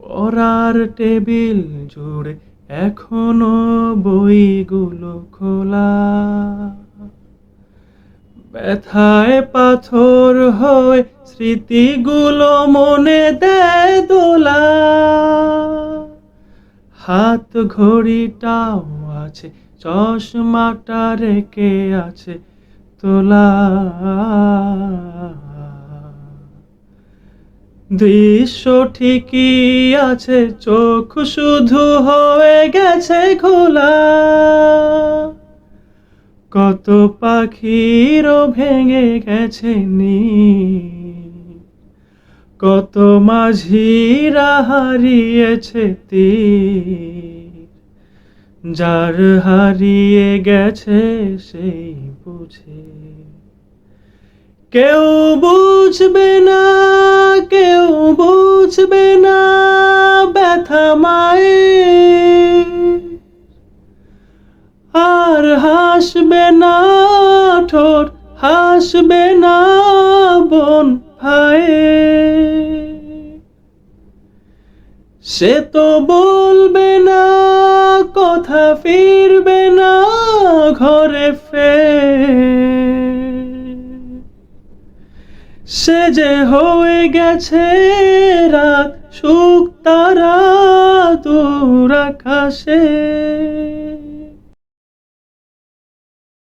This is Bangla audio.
পড়ার টেবিল জুড়ে এখনো বইগুলো খোলা, ব্যথায় পাথর হয়ে স্মৃতিগুলো মনে দেয় দোলা। হাত ঘড়িটাও আছে, চশমাটা রেখে আছে তোলা। দৃশ্য ঠিকই আছে, চোখ শুধু হয়ে গেছে খোলা। কত পাখিরও ভেঙে গেছে নীড়, কত মাঝিরা হারিয়েছে তীর। যার হারিয়ে গেছে সেই বুঝে, কেউ বুঝবে না, কেউ বুঝবে না ব্যথা মায়ের। আর হাসবে না ঠোঁট, হাসবে না বোন ভাইয়ের। সে তো বলবে না কথা, ফিরবে না ঘরে ফের। সে যে হয়ে গেছে রাত, সুখ তারা দূর আকাশে।